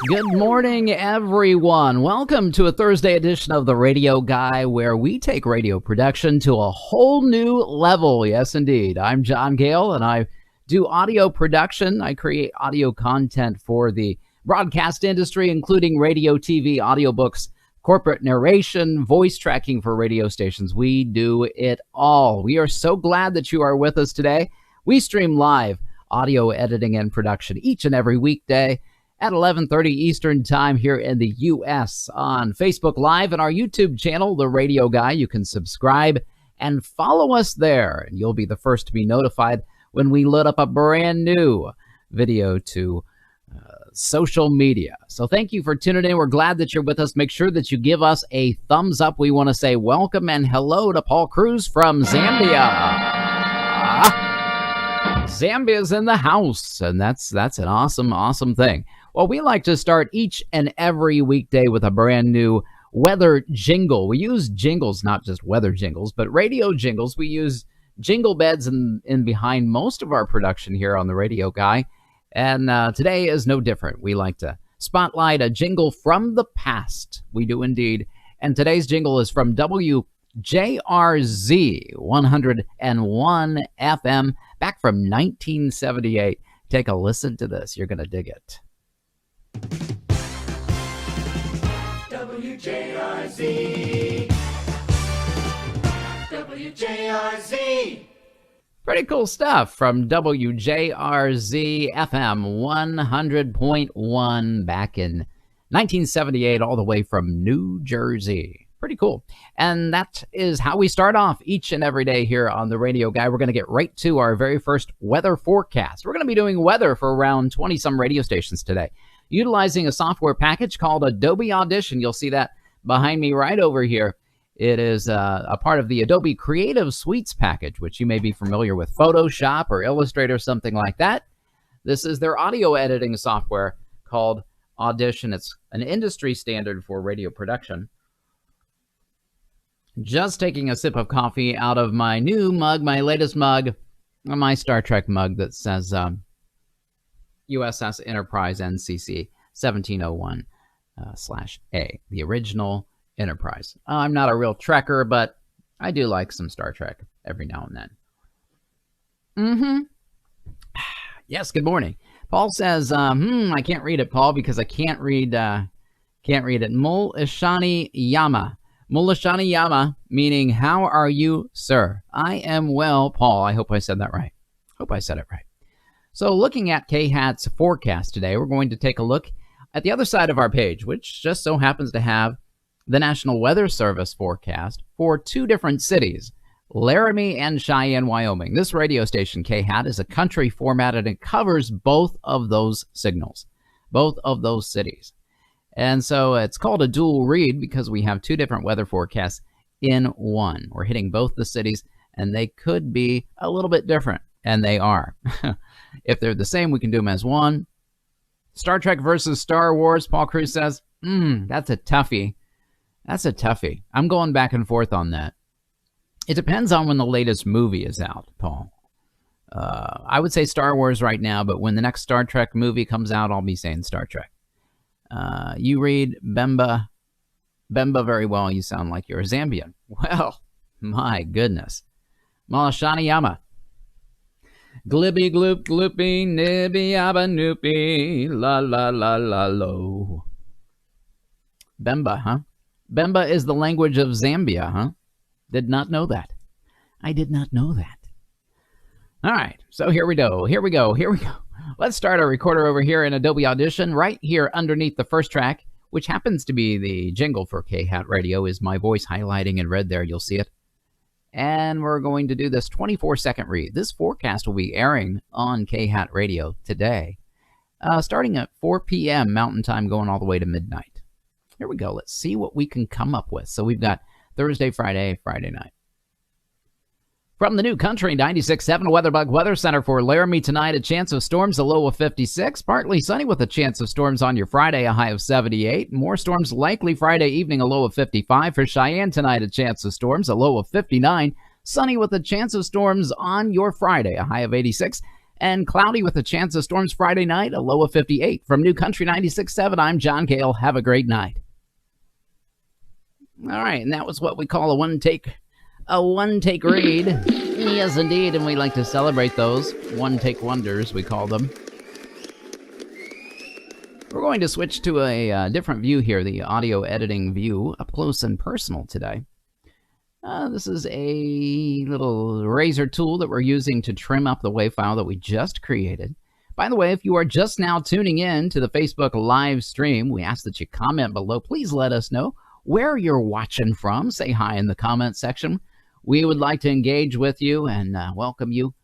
Good morning, everyone. Welcome to a Thursday edition of The Radio Guy, where we take radio production to a whole new level. Yes, indeed. I'm John Gale, and I do audio production. I create audio content for the broadcast industry, including radio, TV, audiobooks, corporate narration, voice tracking for radio stations. We do it all. We are so glad that you are with us today. We stream live audio editing and production each and every weekday at 11:30 Eastern Time here in the U.S. on Facebook Live and our YouTube channel, The Radio Guy. You can subscribe and follow us there, and you'll be the first to be notified when we load up a brand new video to social media. So thank you for tuning in. We're glad that you're with us. Make sure that you give us a thumbs up. We want to say welcome and hello to Paul Cruz from Zambia. Zambia's in the house, and that's an awesome thing. Well, we like to start each and every weekday with a brand new weather jingle. We use jingles, not just weather jingles, but radio jingles. We use jingle beds in behind most of our production here on The Radio Guy, and today is no different. We like to spotlight a jingle from the past. We do indeed, and today's jingle is from WJRZ 101 FM, back from 1978. Take a listen to this. You're going to dig it. WJRZ. WJRZ. Pretty cool stuff from WJRZ FM 100.1 back in 1978, all the way from New Jersey. Pretty cool. And that is how we start off each and every day here on The Radio Guy. We're going to get right to our very first weather forecast. We're going to be doing weather for around 20-some radio stations today, utilizing a software package called Adobe Audition. You'll see that behind me right over here. It is a part of the Adobe Creative Suites package, which you may be familiar with, Photoshop or Illustrator, something like that. This is their audio editing software called Audition. It's an industry standard for radio production. Just taking a sip of coffee out of my new mug, my latest mug, my Star Trek mug that says USS Enterprise NCC 1701/A, the original Enterprise. I'm not a real Trekker, but I do like some Star Trek every now and then. Yes, good morning. Paul says, I can't read it, Paul, because I can't read it. Mulishani Yama. Mulishani Yama, meaning, how are you, sir? I am well, Paul. I hope I said that right. Hope I said it right. So looking at KHAT's forecast today, we're going to take a look at the other side of our page, which just so happens to have the National Weather Service forecast for two different cities, Laramie and Cheyenne, Wyoming. This radio station, KHAT, is a country format, and it covers both of those signals, both of those cities. And so it's called a dual read because we have two different weather forecasts in one. We're hitting both the cities, and they could be a little bit different, and they are. If they're the same, we can do them as one. Star Trek versus Star Wars, Paul Cruz says, that's a toughie. That's a toughie. I'm going back and forth on that. It depends on when the latest movie is out, Paul. I would say Star Wars right now, but when the next Star Trek movie comes out, I'll be saying Star Trek. You read Bemba very well. You sound like you're a Zambian. Well, my goodness. Malashani Yama. Glibby gloop gloopy nibby abba noopy la la la la lo. Bemba, huh? Bemba is the language of Zambia, huh? Did not know that. I did not know that. All right, so here we go. Let's start our recorder over here in Adobe Audition. Right here underneath the first track, which happens to be the jingle for KHAT Radio, is my voice highlighting in red there. You'll see it. And we're going to do this 24-second read. This forecast will be airing on KHAT Radio today, starting at 4 p.m. Mountain Time, going all the way to midnight. Here we go. Let's see what we can come up with. So we've got Thursday, Friday night. From the new country, 96.7 WeatherBug Weather Center for Laramie tonight, a chance of storms, a low of 56. Partly sunny with a chance of storms on your Friday, a high of 78. More storms likely Friday evening, a low of 55. For Cheyenne tonight, a chance of storms, a low of 59. Sunny with a chance of storms on your Friday, a high of 86. and cloudy with a chance of storms Friday night, a low of 58. From New Country 96.7, I'm John Gale. Have a great night. All right, and that was what we call a one-take read. Yes, indeed, and we like to celebrate those one-take wonders, we call them. We're going to switch to a different view here, the audio editing view, up close and personal today. This is a little razor tool that we're using to trim up the WAV file that we just created. By the way, if you are just now tuning in to the Facebook live stream, we ask that you comment below. Please let us know where you're watching from. Say hi in the comment section. We would like to engage with you and welcome you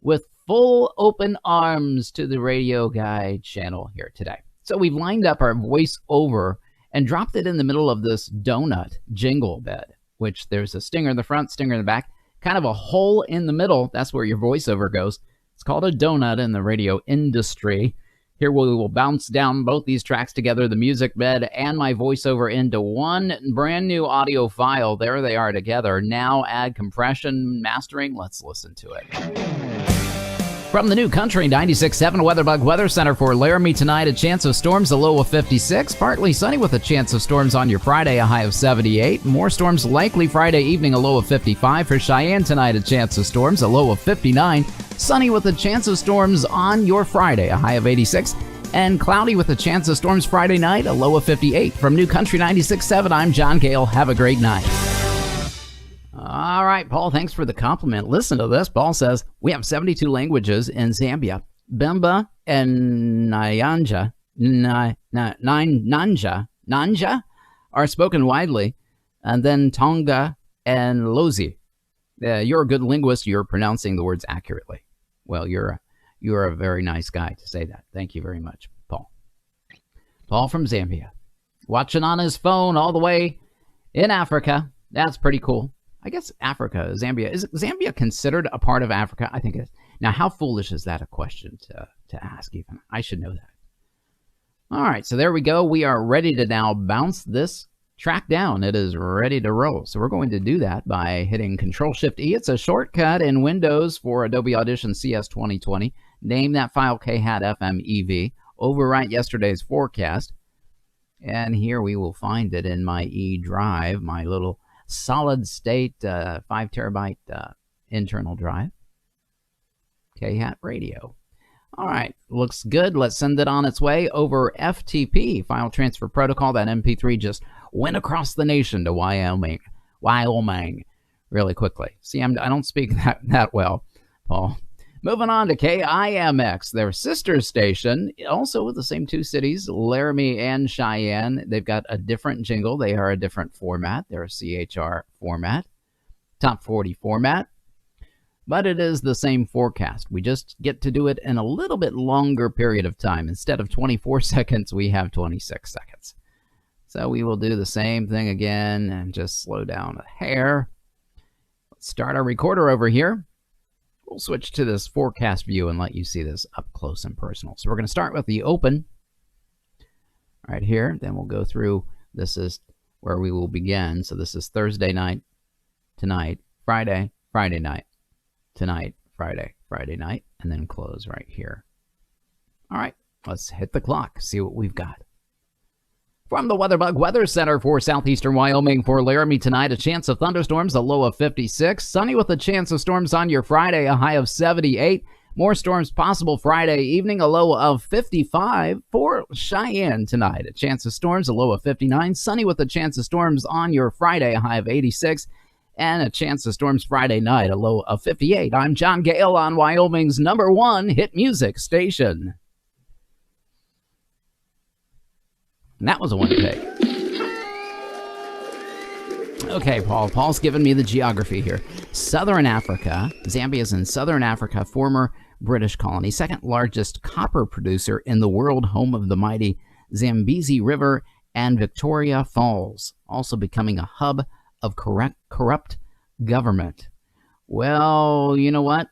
with full open arms to the Radio Guide channel here today. So we've lined up our voiceover and dropped it in the middle of this donut jingle bed, which there's a stinger in the front, stinger in the back, kind of a hole in the middle. That's where your voiceover goes. It's called a donut in the radio industry. Here we will bounce down both these tracks together, the music bed and my voiceover, into one brand new audio file. There they are together. Now add compression, mastering. Let's listen to it. From the New Country 96.7 WeatherBug Weather Center for Laramie tonight, a chance of storms, a low of 56. Partly sunny with a chance of storms on your Friday, a high of 78. More storms likely Friday evening, a low of 55. For Cheyenne tonight, a chance of storms, a low of 59. Sunny with a chance of storms on your Friday, a high of 86. And cloudy with a chance of storms Friday night, a low of 58. From New Country 96.7, I'm John Gale. Have a great night. All right, Paul, thanks for the compliment. Listen to this. Paul says, we have 72 languages in Zambia. Bemba and Nyanja are spoken widely, and then Tonga and Lozi. You're a good linguist. You're pronouncing the words accurately. Well, you're a very nice guy to say that. Thank you very much, Paul. Paul from Zambia, watching on his phone all the way in Africa. That's pretty cool. I guess Africa, Zambia. Is Zambia considered a part of Africa? I think it is. Now, how foolish is that a question to ask even? I should know that. All right, so there we go. We are ready to now bounce this track down. It is ready to roll. So we're going to do that by hitting Control-Shift-E. It's a shortcut in Windows for Adobe Audition CS 2020. Name that file KHAT-FMEV. Overwrite yesterday's forecast. And here we will find it in my E drive, my little solid state 5 terabyte internal drive. KHAT radio. All right, looks good. Let's send it on its way over FTP, File Transfer Protocol. That MP3 just went across the nation to Wyoming, really quickly. See, I don't speak that well, Paul. Moving on to KIMX, their sister station, also with the same two cities, Laramie and Cheyenne. They've got a different jingle. They are a different format. They're a CHR format, top 40 format. But it is the same forecast. We just get to do it in a little bit longer period of time. Instead of 24 seconds, we have 26 seconds. So we will do the same thing again and just slow down a hair. Let's start our recorder over here. We'll switch to this forecast view and let you see this up close and personal. So we're going to start with the open right here. Then we'll go through. This is where we will begin. So this is Thursday night, tonight, Friday, Friday night, tonight, Friday, Friday night, and then close right here. All right, let's hit the clock, see what we've got. From the WeatherBug Weather Center for southeastern Wyoming, for Laramie tonight, a chance of thunderstorms, a low of 56. Sunny with a chance of storms on your Friday, a high of 78. More storms possible Friday evening, a low of 55. For Cheyenne tonight, a chance of storms, a low of 59. Sunny with a chance of storms on your Friday, a high of 86. And a chance of storms Friday night, a low of 58. I'm John Gale on Wyoming's #1 hit music station. And that was a one take. Okay, Paul's giving me the geography here. Southern Africa. Zambia is in Southern Africa, former British colony. Second largest copper producer in the world, home of the mighty Zambezi River and Victoria Falls. Also becoming a hub of corrupt government. Well, you know what?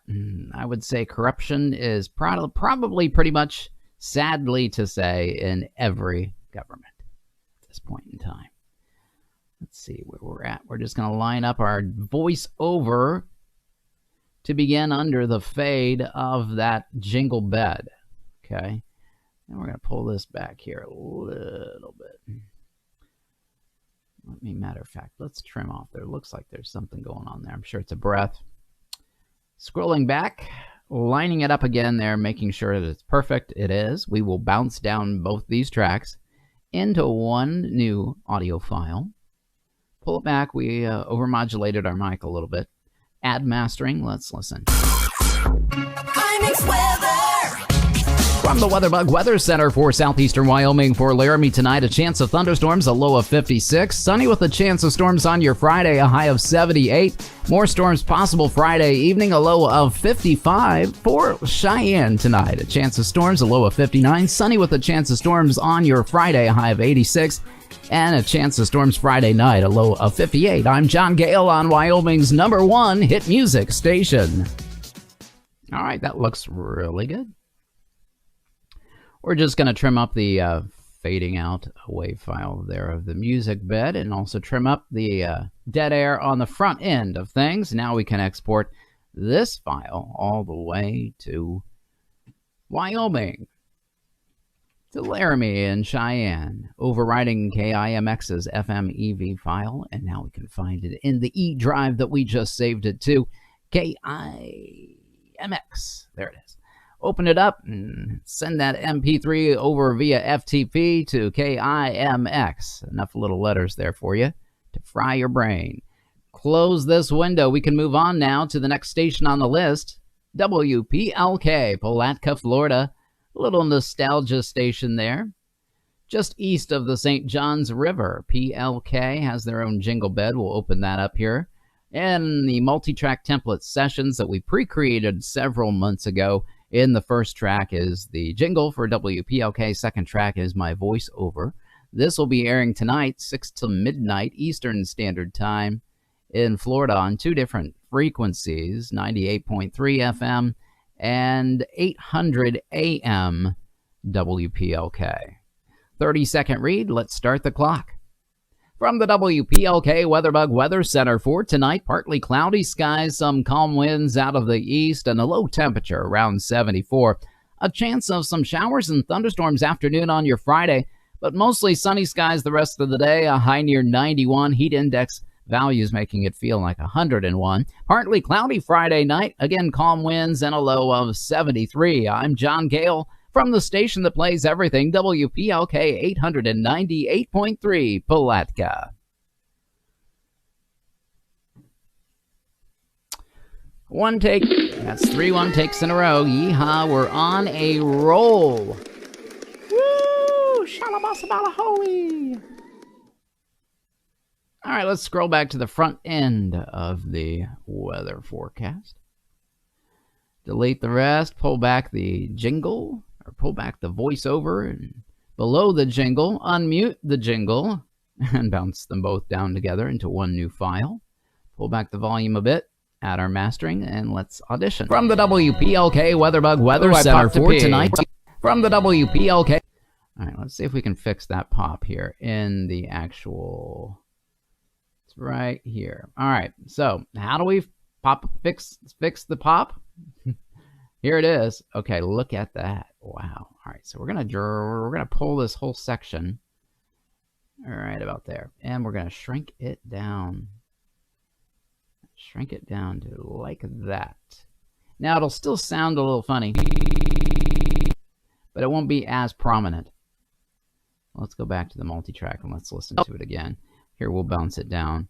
I would say corruption is probably pretty much, sadly to say, in every government at this point in time. Let's see where we're at. We're just going to line up our voiceover to begin under the fade of that jingle bed. Okay, and we're going to pull this back here a little bit. Matter of fact, let's trim off there. It looks like there's something going on there. I'm sure it's a breath. Scrolling back, lining it up again there, making sure that it's perfect. It is. We will bounce down both these tracks into one new audio file. Pull it back. We overmodulated our mic a little bit. Add mastering. Let's listen. From the WeatherBug Weather Center for southeastern Wyoming for Laramie tonight, a chance of thunderstorms, a low of 56. Sunny with a chance of storms on your Friday, a high of 78. More storms possible Friday evening, a low of 55. For Cheyenne tonight, a chance of storms, a low of 59. Sunny with a chance of storms on your Friday, a high of 86. And a chance of storms Friday night, a low of 58. I'm John Gale on Wyoming's #1 hit music station. All right, that looks really good. We're just going to trim up the fading out wave file there of the music bed and also trim up the dead air on the front end of things. Now we can export this file all the way to Wyoming, to Laramie and Cheyenne, overriding KIMX's FMEV file, and now we can find it in the E drive that we just saved it to, KIMX. There it is. Open it up and send that MP3 over via FTP to KIMX. Enough little letters there for you to fry your brain. Close this window. We can move on now to the next station on the list, WPLK, Palatka, Florida. A little nostalgia station there, just east of the St. Johns River. PLK has their own jingle bed. We'll open that up here. And the multi-track template sessions that we pre-created several months ago. In the first track is the jingle for WPLK. Second track is my voiceover. This will be airing tonight, 6 to midnight Eastern Standard Time in Florida on 2 different frequencies, 98.3 FM and 800 AM WPLK. 30-second read. Let's start the clock. From the WPLK WeatherBug Weather Center for tonight, partly cloudy skies, some calm winds out of the east, and a low temperature around 74. A chance of some showers and thunderstorms afternoon on your Friday, but mostly sunny skies the rest of the day, a high near 91. Heat index values making it feel like 101. Partly cloudy Friday night, again calm winds and a low of 73. I'm John Gale from the station that plays everything, WPLK 898.3 Palatka. One take. That's 3 one takes in a row. Yeehaw, we're on a roll. Woo! Shalabasabalahoey. All right, let's scroll back to the front end of the weather forecast. Delete the rest, pull back the jingle, or pull back the voiceover, and below the jingle, unmute the jingle, and bounce them both down together into one new file. Pull back the volume a bit, add our mastering, and let's audition. From the WPLK WeatherBug Weather Center for tonight. From the WPLK. All right, let's see if we can fix that pop here in the actual... It's right here. All right, so how do we fix the pop? Here it is. Okay, look at that. Wow. All right, so we're gonna pull this whole section. All right, about there, and we're gonna shrink it down. Shrink it down to like that. Now it'll still sound a little funny, but it won't be as prominent. Let's go back to the multi-track and let's listen to it again. Here, we'll bounce it down.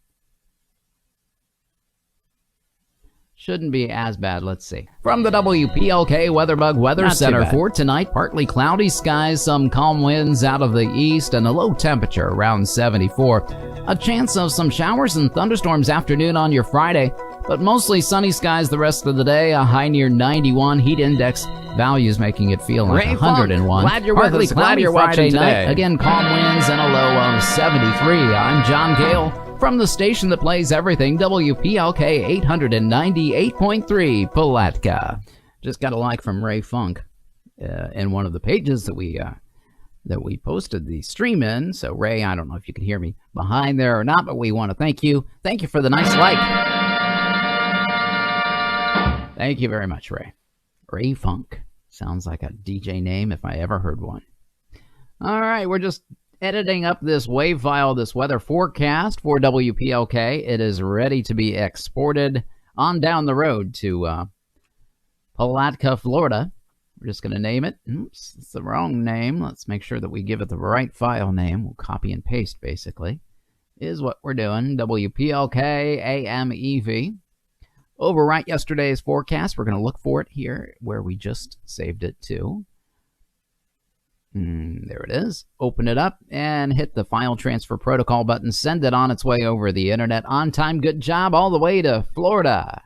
Shouldn't be as bad. Let's see. From the WPLK WeatherBug Weather Center for tonight, partly cloudy skies, some calm winds out of the east, and a low temperature around 74. A chance of some showers and thunderstorms afternoon on your Friday, but mostly sunny skies the rest of the day, a high near 91. Heat index values making it feel like 101. Glad you're with us. Glad you're watching today. Again, calm winds and a low of 73. I'm John Gale from the station that plays everything, WPLK 898.3 Palatka. Just got a like from Ray Funk in one of the pages that we posted the stream in. So Ray, I don't know if you can hear me behind there or not, but we want to thank you. Thank you for the nice like. Thank you very much, Ray. Ray Funk. Sounds like a DJ name if I ever heard one. All right, we're just editing up this wave file, this weather forecast for WPLK. It is ready to be exported on down the road to Palatka, Florida. We're just going to name it. Oops, it's the wrong name. Let's make sure that we give it the right file name. We'll copy and paste, basically, is what we're doing. WPLK AMEV. Overwrite yesterday's forecast. We're going to look for it here where we just saved it to. There it is. Open it up and hit the file transfer protocol button. Send it on its way over the internet. On time, good job, all the way to Florida.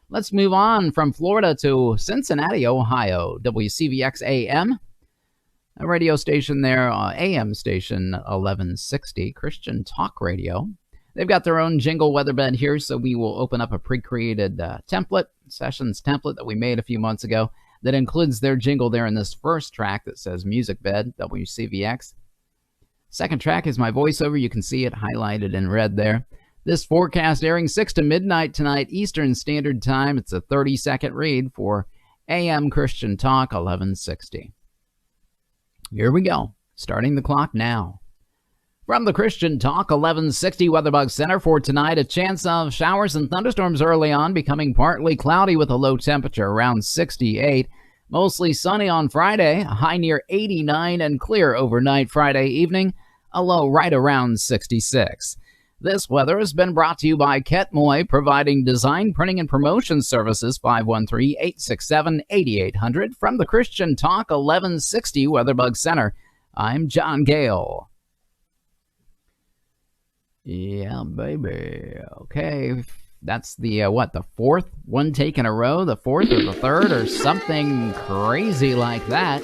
Let's move on from Florida to Cincinnati, Ohio. WCVX AM, a radio station there, AM station 1160, Christian Talk Radio. They've got their own jingle weatherbed here, so we will open up a pre-created sessions template that we made a few months ago that includes their jingle there in this first track that says Music Bed, WCVX. Second track is my voiceover. You can see it highlighted in red there. This forecast airing 6 to midnight tonight, Eastern Standard Time. It's a 30-second read for AM Christian Talk 1160. Here we go. Starting the clock now. From the Christian Talk 1160 Weatherbug Center for tonight, a chance of showers and thunderstorms early on, becoming partly cloudy with a low temperature around 68. Mostly sunny on Friday, a high near 89, and clear overnight Friday evening, a low right around 66. This weather has been brought to you by Ketmoy, providing design, printing, and promotion services, 513-867-8800. From the Christian Talk 1160 Weatherbug Center, I'm John Gale. Yeah, baby. Okay, that's the, the fourth one take in a row, the fourth or the third or something crazy like that.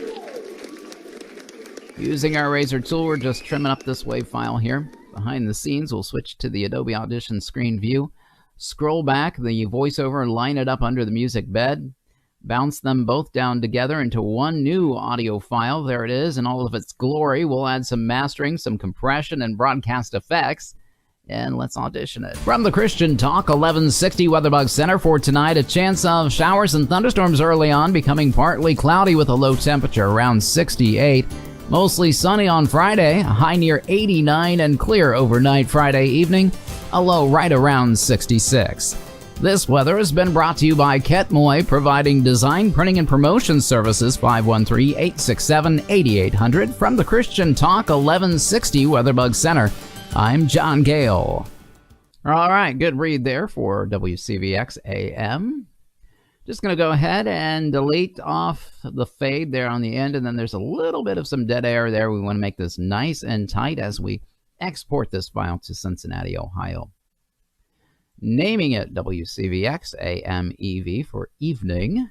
Using our razor tool, we're just trimming up this wave file here. Behind the scenes, we'll switch to the Adobe Audition screen view. Scroll back the voiceover and line it up under the music bed. Bounce them both down together into one new audio file. There it is in all of its glory. We'll add some mastering, some compression, and broadcast effects. And let's audition it. From the Christian Talk 1160 Weatherbug Center for tonight, a chance of showers and thunderstorms early on, becoming partly cloudy with a low temperature around 68. Mostly sunny on Friday, a high near 89, and clear overnight Friday evening, a low right around 66. This weather has been brought to you by Ketmoy, providing design, printing, and promotion services, 513-867-8800. From the Christian Talk 1160 Weatherbug Center, I'm John Gale. All right, good read there for WCVX AM. Just going to go ahead and delete off the fade there on the end, and then there's a little bit of some dead air there. We want to make this nice and tight as we export this file to Cincinnati, Ohio. Naming it WCVX AMEV for evening,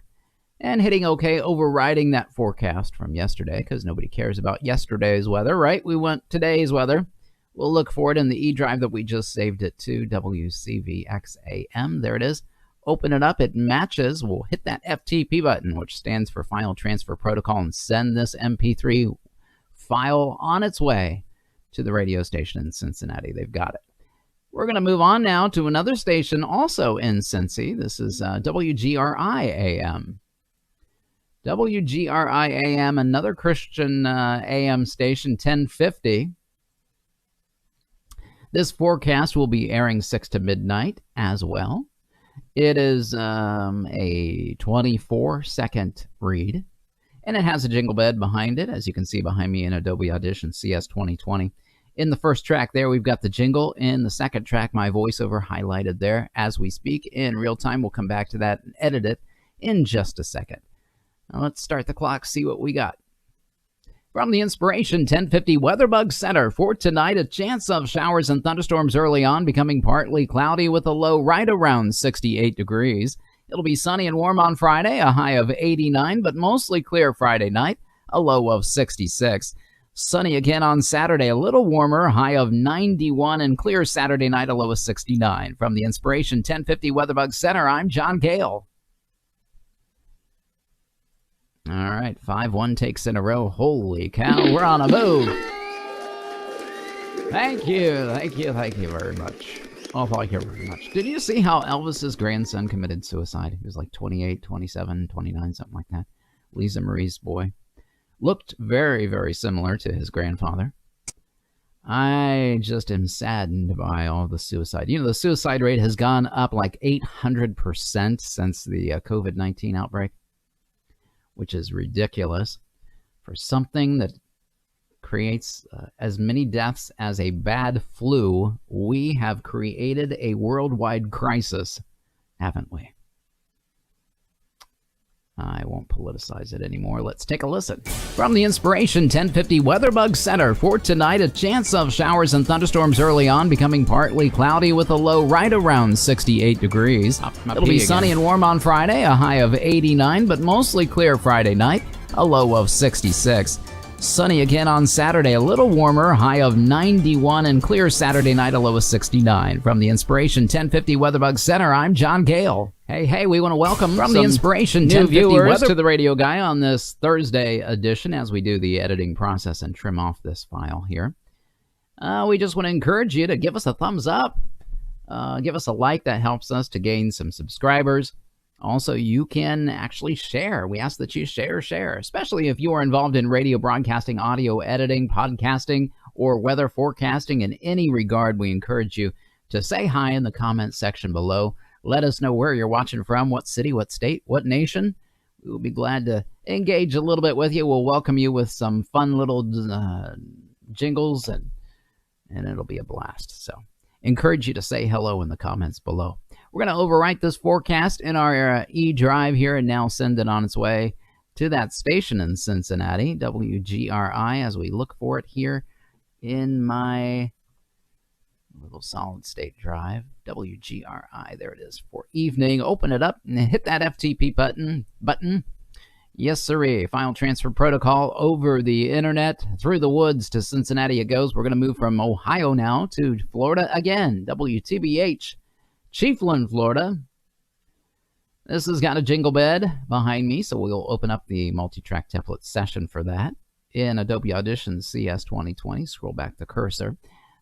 and hitting OK, overriding that forecast from yesterday, because nobody cares about yesterday's weather, right? We want today's weather. We'll look for it in the E drive that we just saved it to, WCVX AM. There it is. Open it up. It matches. We'll hit that FTP button, which stands for File Transfer Protocol, and send this MP3 file on its way to the radio station in Cincinnati. They've got it. We're going to move on now to another station also in Cincy. This is WGRI AM. WGRI AM, another Christian AM station, 1050. This forecast will be airing 6 to midnight as well. It is a 24-second read, and it has a jingle bed behind it, as you can see behind me in Adobe Audition CS 2020. In the first track there, we've got the jingle. In the second track, my voiceover highlighted there as we speak in real time. We'll come back to that and edit it in just a second. Now let's start the clock, see what we got. From the Inspiration 1050 Weatherbug Center for tonight, a chance of showers and thunderstorms early on, becoming partly cloudy with a low right around 68 degrees. It'll be sunny and warm on Friday, a high of 89, but mostly clear Friday night, a low of 66. Sunny again on Saturday, a little warmer, high of 91, and clear Saturday night, a low of 69. From the Inspiration 1050 Weatherbug Center, I'm John Gale. All right, 5-1 takes in a row. Holy cow, we're on a move. Thank you very much. All I hear very much. Did you see how Elvis's grandson committed suicide? He was like 28, 27, 29, something like that. Lisa Marie's boy. Looked very, very similar to his grandfather. I just am saddened by all the suicide. You know, the suicide rate has gone up like 800% since the COVID-19 outbreak, which is ridiculous for something that creates as many deaths as a bad flu. We have created a worldwide crisis, haven't we? I won't politicize it anymore. Let's take a listen. From the Inspiration 1050 WeatherBug Center for tonight, a chance of showers and thunderstorms early on, becoming partly cloudy with a low right around 68 degrees. It'll be sunny and warm on Friday, a high of 89, but mostly clear Friday night, a low of 66. Sunny again on Saturday, a little warmer, high of 91, and clear Saturday night, a low of 69. From the Inspiration 1050 WeatherBug Center, I'm John Gale. Hey, we want to welcome from the Inspiration 1050 Weather to the Radio Guy on this Thursday edition as we do the editing process and trim off this file here. We just want to encourage you to give us a thumbs up. Give us a like. That helps us to gain some subscribers. Also, you can actually share. We ask that you share, especially if you are involved in radio broadcasting, audio editing, podcasting, or weather forecasting in any regard. We encourage you to say hi in the comments section below. Let us know where you're watching from, what city, what state, what nation. We will be glad to engage a little bit with you. We'll welcome you with some fun little jingles, and it'll be a blast. So, encourage you to say hello in the comments below. We're going to overwrite this forecast in our e-drive here and now send it on its way to that station in Cincinnati, WGRI, as we look for it here in my little solid state drive, WGRI. There it is for evening. Open it up and hit that FTP button. Yes, sirree. File transfer protocol over the internet through the woods to Cincinnati it goes. We're going to move from Ohio now to Florida again, WTBH. Chiefland, Florida. This has got a jingle bed behind me, so we'll open up the multi-track template session for that in Adobe Audition CS 2020. Scroll back the cursor.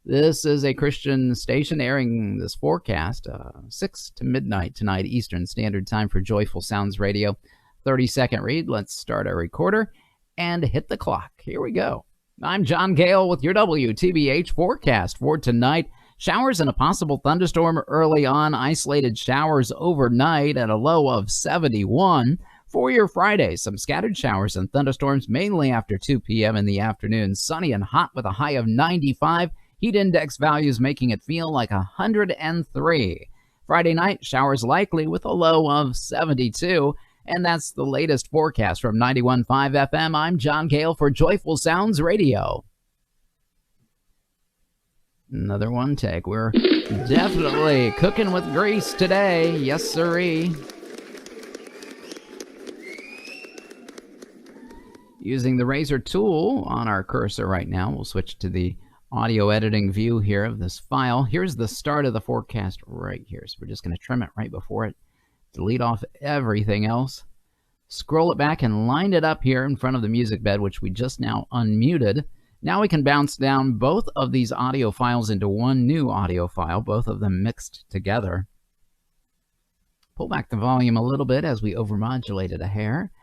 This is a Christian station airing this forecast 6 to midnight tonight Eastern Standard Time for Joyful Sounds Radio. 30-second read. Let's start our recorder and hit the clock. Here we go. I'm John Gale with your WTBH forecast for tonight. Showers and a possible thunderstorm early on, isolated showers overnight at a low of 71. For your Friday, some scattered showers and thunderstorms mainly after 2 p.m. in the afternoon. Sunny and hot with a high of 95. Heat index values making it feel like 103. Friday night, showers likely with a low of 72. And that's the latest forecast from 91.5 FM. I'm John Gale for Joyful Sounds Radio. Another one take. We're definitely cooking with grease today. Yes, sirree. Using the razor tool on our cursor right now, we'll switch to the audio editing view here of this file. Here's the start of the forecast right here. So we're just going to trim it right before it. Delete off everything else. Scroll it back and line it up here in front of the music bed, which we just now unmuted. Now we can bounce down both of these audio files into one new audio file, both of them mixed together. Pull back the volume a little bit as we overmodulated a hair.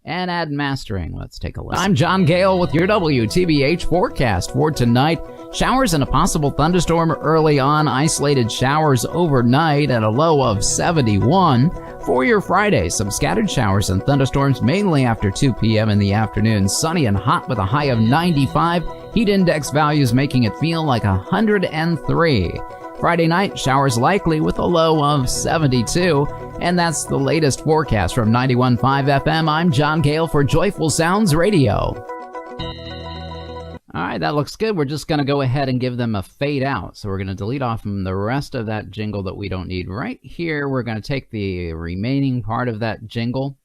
And add mastering. Let's take a listen. I'm John Gale with your WTBH forecast for tonight. Showers and a possible thunderstorm early on. Isolated showers overnight at a low of 71. For your Friday, some scattered showers and thunderstorms mainly after 2 p.m. in the afternoon. Sunny and hot with a high of 95. Heat index values making it feel like 103. Friday night, showers likely with a low of 72. And that's the latest forecast from 91.5 FM. I'm John Gale for Joyful Sounds Radio. All right, that looks good. We're just going to go ahead and give them a fade out. So we're going to delete off from the rest of that jingle that we don't need. Right here, we're going to take the remaining part of that jingle,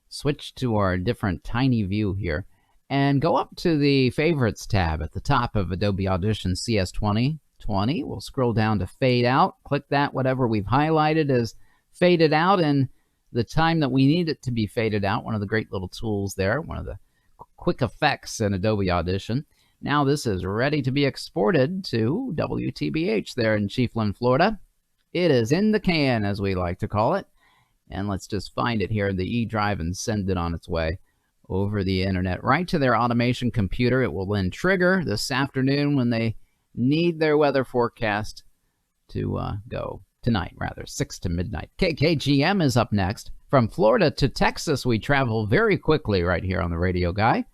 switch to our different tiny view here, and go up to the Favorites tab at the top of Adobe Audition CS 2020. We'll scroll down to Fade Out. Click that. Whatever we've highlighted is faded out in the time that we need it to be faded out. One of the great little tools there, one of the quick effects in Adobe Audition. Now this is ready to be exported to WTBH there in Chiefland, Florida. It is in the can, as we like to call it. And let's just find it here in the E-Drive and send it on its way over the internet right to their automation computer. It will then trigger this afternoon when they need their weather forecast to go tonight, rather, 6 to midnight. KKGM is up next. From Florida to Texas, we travel very quickly right here on the Radio Guy.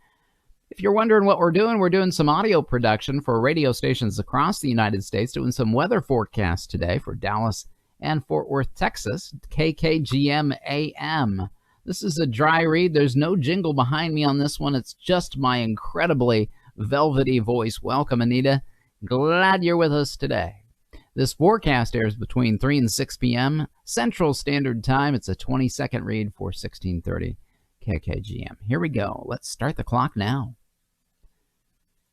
If you're wondering what we're doing some audio production for radio stations across the United States, doing some weather forecasts today for Dallas and Fort Worth, Texas, KKGM AM. This is a dry read. There's no jingle behind me on this one. It's just my incredibly velvety voice. Welcome, Anita. Glad you're with us today. This forecast airs between 3 and 6 p.m. Central Standard Time. It's a 20-second read for 1630 KKGM. Here we go. Let's start the clock now.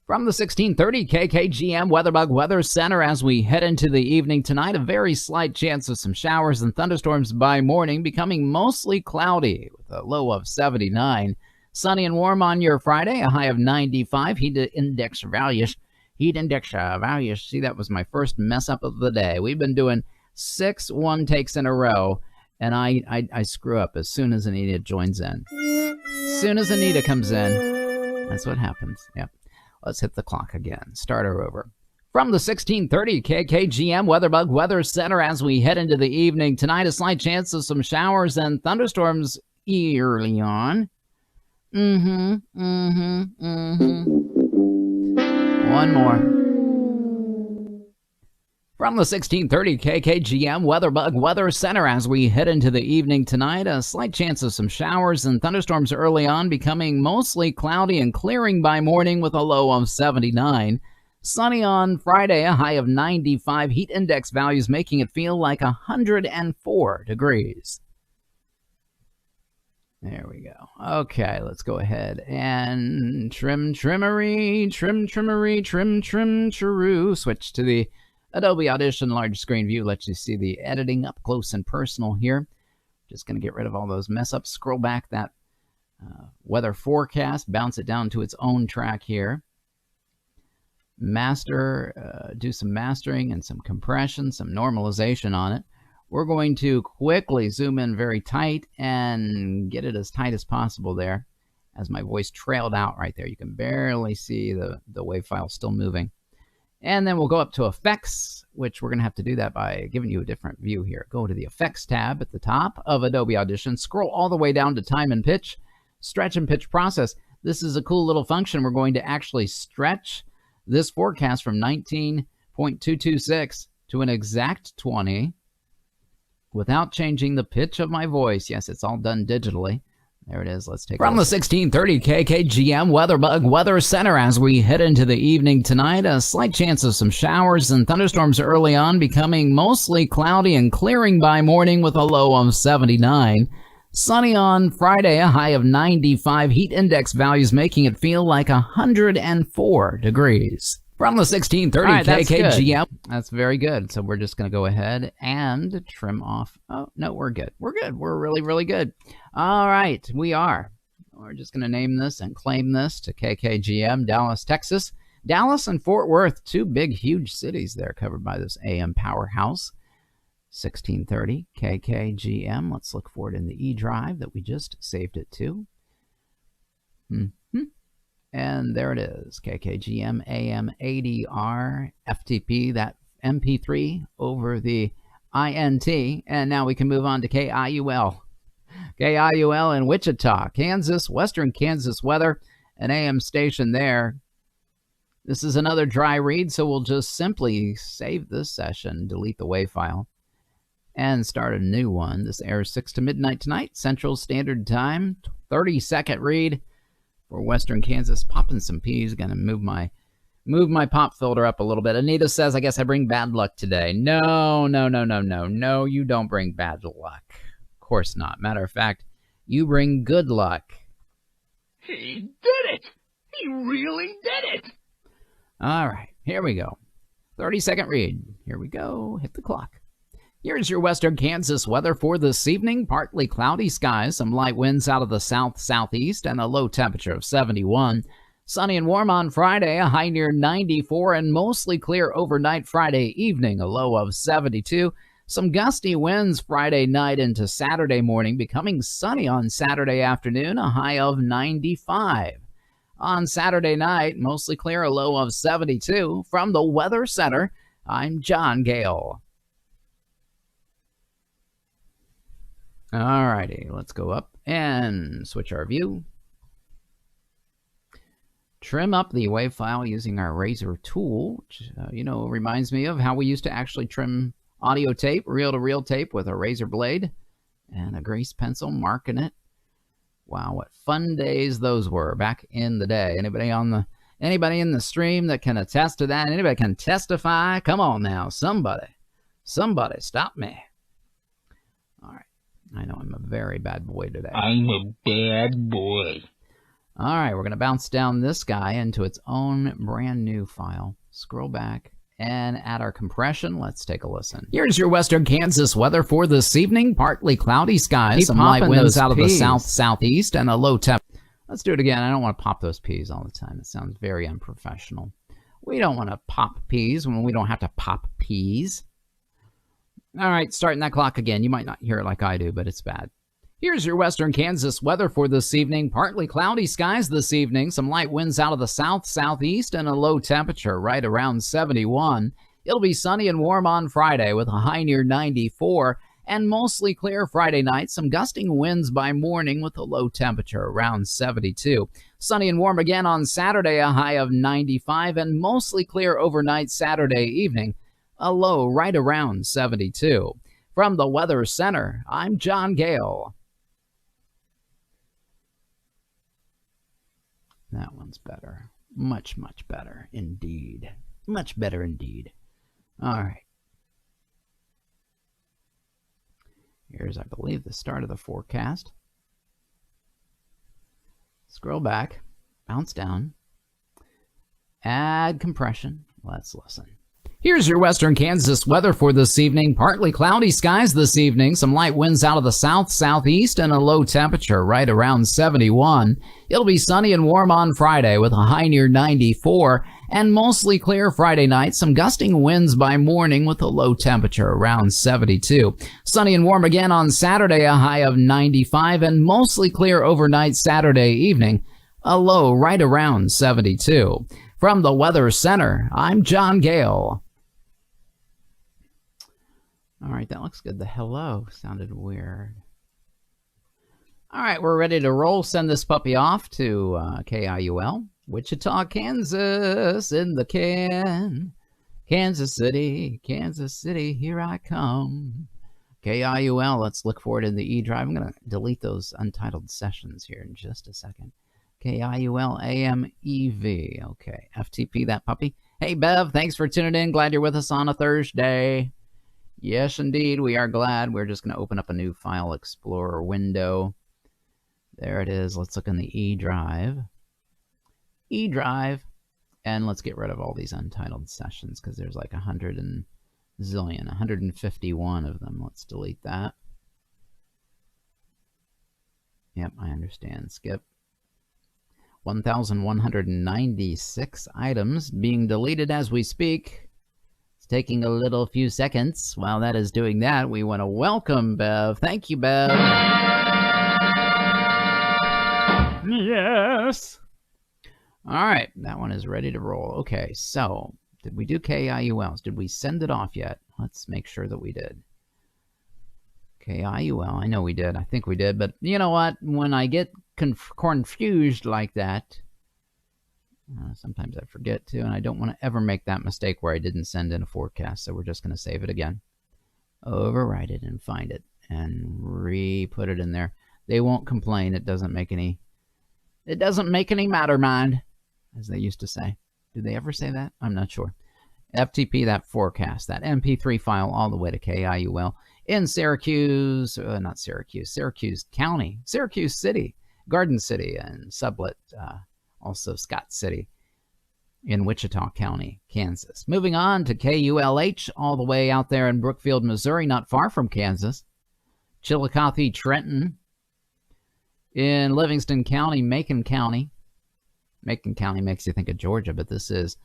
From the 1630 KKGM WeatherBug Weather Center, as we head into the evening tonight, a very slight chance of some showers and thunderstorms by morning, becoming mostly cloudy with a low of 79. Sunny and warm on your Friday, a high of 95. Heat index values. See, that was my first mess up of the day. We've been doing 6 one takes in a row, and I screw up as soon as Anita joins in. As soon as Anita comes in, that's what happens. Yep. Let's hit the clock again. Start her over. From the 1630 KKGM WeatherBug Weather Center, as we head into the evening tonight, a slight chance of some showers and thunderstorms early on. One more. From the 1630 KKGM WeatherBug Weather Center, as we head into the evening tonight, a slight chance of some showers and thunderstorms early on, becoming mostly cloudy and clearing by morning with a low of 79. Sunny on Friday, a high of 95. Heat index values making it feel like 104 degrees. There we go. Okay, let's go ahead and trim, chiroo. Switch to the Adobe Audition large screen view. Lets you see the editing up close and personal here. Just going to get rid of all those mess ups. Scroll back that weather forecast. Bounce it down to its own track here. Master, do some mastering and some compression, some normalization on it. We're going to quickly zoom in very tight and get it as tight as possible there as my voice trailed out right there. You can barely see the wave file still moving. And then we'll go up to Effects, which we're going to have to do that by giving you a different view here. Go to the Effects tab at the top of Adobe Audition. Scroll all the way down to Time and Pitch. Stretch and Pitch Process. This is a cool little function. We're going to actually stretch this forecast from 19.226 to an exact 20 without changing the pitch of my voice. Yes, it's all done digitally. There it is. Let's take from the 1630 KKGM WeatherBug Weather Center, as we head into the evening tonight, a slight chance of some showers and thunderstorms early on, becoming mostly cloudy and clearing by morning with a low of 79. Sunny on Friday, a high of 95. Heat index values making it feel like 104 degrees. From the 1630 right, KKGM. That's very good. So we're just going to go ahead and trim off. Oh, no, we're good. We're good. We're really, really good. All right, we are. We're just going to name this and claim this to KKGM, Dallas, Texas. Dallas and Fort Worth, 2 big, huge cities there covered by this AM powerhouse. 1630 KKGM. Let's look for it in the E-Drive that we just saved it to. And there it is, KKGM AM ADR FTP, that MP3 over the INT. And now we can move on to KIUL. KIUL in Wichita, Kansas, Western Kansas weather, an AM station there. This is another dry read, so we'll just simply save this session, delete the WAV file, and start a new one. This airs 6 to midnight tonight, Central Standard Time, 30-second read. For Western Kansas, popping some peas. Gonna move my pop filter up a little bit. Anita says, I guess I bring bad luck today. No, you don't bring bad luck. Of course not. Matter of fact, you bring good luck. He did it! He really did it! All right, here we go. 30-second read. Here we go. Hit the clock. Here's your Western Kansas weather for this evening. Partly cloudy skies, some light winds out of the south-southeast, and a low temperature of 71. Sunny and warm on Friday, a high near 94, and mostly clear overnight Friday evening, a low of 72. Some gusty winds Friday night into Saturday morning, becoming sunny on Saturday afternoon, a high of 95. On Saturday night, mostly clear, a low of 72. From the Weather Center, I'm John Gale. All righty, let's go up and switch our view. Trim up the WAV file using our razor tool, which, reminds me of how we used to actually trim audio tape, reel-to-reel tape with a razor blade and a grease pencil marking it. Wow, what fun days those were back in the day. Anybody in the stream that can attest to that? Anybody can testify? Come on now, somebody stop me. All right, I know I'm a very bad boy today. I'm a bad boy. All right, we're going to bounce down this guy into its own brand new file. Scroll back and add our compression. Let's take a listen. Here's your western Kansas weather for this evening. Partly cloudy skies, some light winds out of the south-southeast, and a low temp. Let's do it again. I don't want to pop those peas all the time. It sounds very unprofessional. We don't want to pop peas when we don't have to pop peas. All right, starting that clock again. You might not hear it like I do, but it's bad. Here's your western Kansas weather for this evening. Partly cloudy skies this evening. Some light winds out of the south-southeast and a low temperature right around 71. It'll be sunny and warm on Friday with a high near 94 and mostly clear Friday night. Some gusting winds by morning with a low temperature around 72. Sunny and warm again on Saturday, a high of 95 and mostly clear overnight Saturday evening. A low right around 72. From the Weather Center, I'm John Gale. That one's better. Much, much better indeed. Much better indeed. All right. Here's, I believe, the start of the forecast. Scroll back, bounce down, add compression. Let's listen. Here's your western Kansas weather for this evening. Partly cloudy skies this evening. Some light winds out of the south-southeast and a low temperature right around 71. It'll be sunny and warm on Friday with a high near 94 and mostly clear Friday night. Some gusting winds by morning with a low temperature around 72. Sunny and warm again on Saturday, a high of 95 and mostly clear overnight Saturday evening. A low right around 72. From the Weather Center, I'm John Gale. All right, that looks good. The hello sounded weird. All right, we're ready to roll. Send this puppy off to KIUL, Wichita, Kansas, in the can. Kansas City, here I come. KIUL, let's look for it in the E drive. I'm going to delete those untitled sessions here in just a second. KIUL AMEV. Okay, FTP that puppy. Hey, Bev, thanks for tuning in. Glad you're with us on a Thursday. Yes, indeed, we are glad. We're just going to open up a new File Explorer window. There it is. Let's look in the E drive. E drive. And let's get rid of all these untitled sessions because there's like 151 of them. Let's delete that. Yep, I understand. Skip. 1,196 items being deleted as we speak. It's taking a few seconds. While that is doing that, we want to welcome Bev. Thank you, Bev. Yes. All right, that one is ready to roll. Okay, so did we do KIULs? Did we send it off yet? Let's make sure that we did. KIUL, I know we did. I think we did. But you know what? When I get confused like that, sometimes I forget to, and I don't want to ever make that mistake where I didn't send in a forecast. So we're just going to save it again. Overwrite it and find it and re-put it in there. They won't complain. It doesn't make any matter mind, as they used to say. Did they ever say that? I'm not sure. FTP that forecast, that MP3 file all the way to KIUL in Syracuse, not Syracuse, Syracuse County, Syracuse City, Garden City, and Sublette, also Scott City in Wichita County, Kansas. Moving on to KULH all the way out there in Brookfield, Missouri, not far from Kansas. Chillicothe, Trenton, in Livingston County, Macon County, Macon County makes you think of Georgia, but this is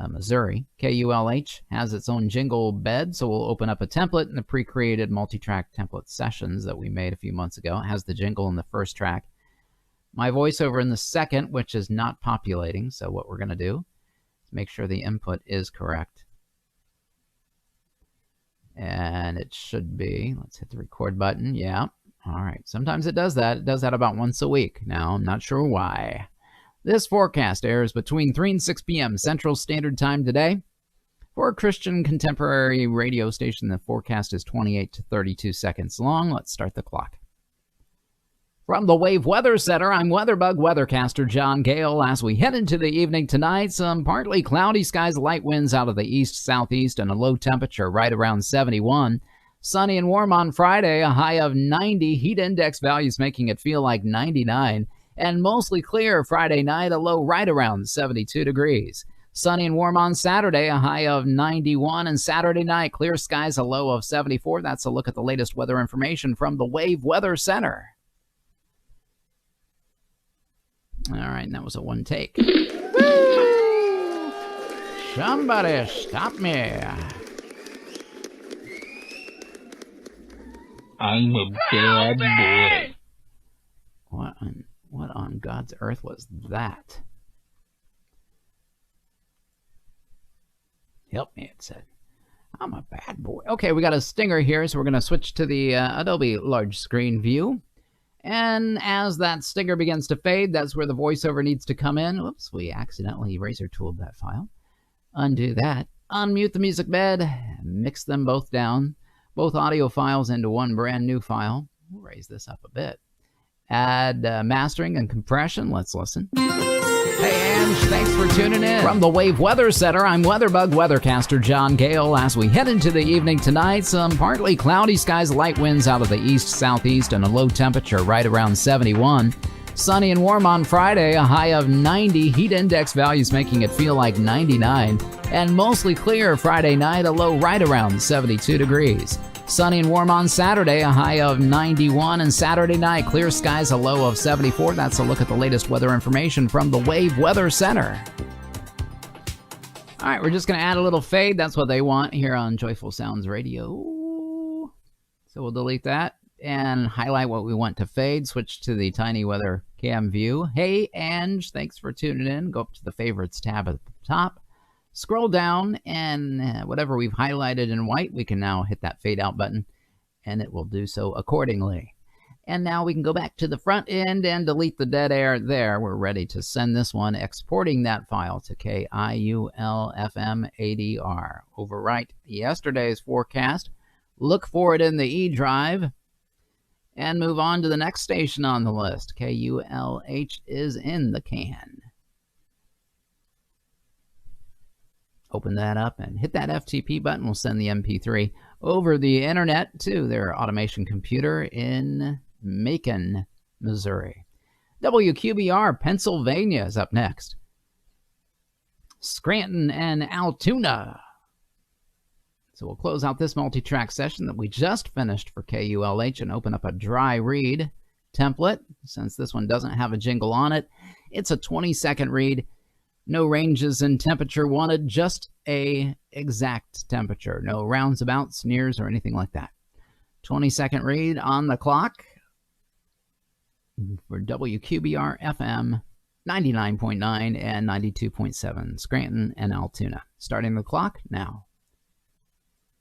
Missouri. KULH has its own jingle bed, so we'll open up a template in the pre-created multi-track template sessions that we made a few months ago. It has the jingle in the first track, my voiceover in the second, which is not populating. So what we're going to do is make sure the input is correct. And it should be, let's hit the record button. Yeah. All right. Sometimes it does that. It does that about once a week. Now, I'm not sure why. This forecast airs between 3 and 6 p.m. Central Standard Time today. For a Christian contemporary radio station, the forecast is 28 to 32 seconds long. Let's start the clock. From the Wave Weather Center, I'm WeatherBug weathercaster John Gale. As we head into the evening tonight, some partly cloudy skies, light winds out of the east-southeast, and a low temperature right around 71. Sunny and warm on Friday, a high of 90. Heat index values making it feel like 99. And mostly clear Friday night, a low right around 72 degrees. Sunny and warm on Saturday, a high of 91. And Saturday night, clear skies, a low of 74. That's a look at the latest weather information from the Wave Weather Center. All right, and that was a one take. Woo! Somebody stop me. I'm a bad boy. What on God's earth was that? Help me, it said. I'm a bad boy. Okay, we got a stinger here, so we're going to switch to the Adobe large screen view. And as that stinger begins to fade, that's where the voiceover needs to come in. Whoops, we accidentally razor tooled that file. Undo that. Unmute the music bed. Mix them both down. Both audio files into one brand new file. We'll raise this up a bit. Add mastering and compression. Let's listen. Hey, Ange, thanks for tuning in. From the Wave Weather Center, I'm WeatherBug weathercaster John Gale. As we head into the evening tonight, some partly cloudy skies, light winds out of the east-southeast, and a low temperature right around 71. Sunny and warm on Friday, a high of 90. Heat index values making it feel like 99. And mostly clear Friday night, a low right around 72 degrees. Sunny and warm on Saturday, a high of 91. And Saturday night, clear skies, a low of 74. That's a look at the latest weather information from the Wave Weather Center. All right, we're just going to add a little fade. That's what they want here on Joyful Sounds Radio. So we'll delete that and highlight what we want to fade. Switch to the Tiny Weather Cam view. Hey, Ange, thanks for tuning in. Go up to the Favorites tab at the top. Scroll down, and whatever we've highlighted in white, we can now hit that fade out button, and it will do so accordingly. And now we can go back to the front end and delete the dead air there. We're ready to send this one, exporting that file to KIULFM-ADR. Overwrite yesterday's forecast, look for it in the E drive, and move on to the next station on the list. KULH is in the can. Open that up and hit that FTP button. We'll send the MP3 over the internet to their automation computer in Macon, Missouri. WQBR, Pennsylvania is up next. Scranton and Altoona. So we'll close out this multi-track session that we just finished for KULH and open up a dry read template. Since this one doesn't have a jingle on it, it's a 20-second read. No ranges in temperature wanted, just a exact temperature. No roundabouts, nears, or anything like that. 20-second read on the clock for WQBR FM 99.9 and 92.7, Scranton and Altoona. Starting the clock now.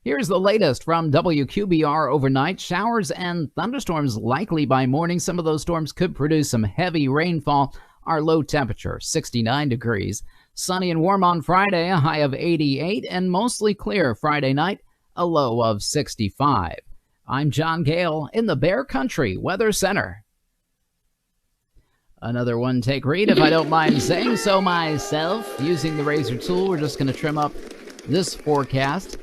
Here's the latest from WQBR overnight. Showers and thunderstorms likely by morning. Some of those storms could produce some heavy rainfall. Our low temperature, 69 degrees. Sunny and warm on Friday, a high of 88, and mostly clear Friday night, a low of 65. I'm John Gale in the Bear Country Weather Center. Another one-take read, if I don't mind saying so myself. Using the razor tool, we're just going to trim up this forecast.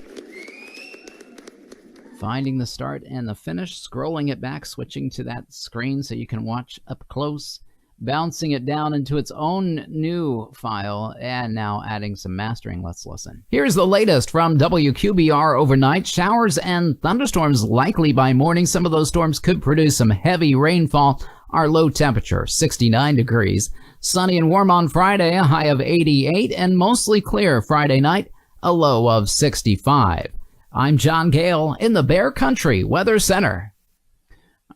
Finding the start and the finish, scrolling it back, switching to that screen so you can watch up close. Bouncing it down into its own new file, and now adding some mastering. Let's listen. Here's the latest from WQBR overnight. Showers and thunderstorms likely by morning. Some of those storms could produce some heavy rainfall. Our low temperature, 69 degrees. Sunny and warm on Friday, a high of 88, and mostly clear Friday night, a low of 65. I'm John Gale in the Bear Country Weather Center.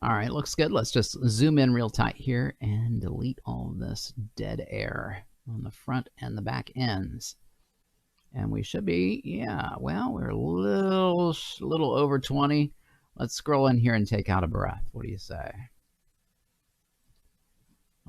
All right, looks good. Let's just zoom in real tight here and delete all of this dead air on the front and the back ends. And we should be, we're a little over 20. Let's scroll in here and take out a breath. What do you say?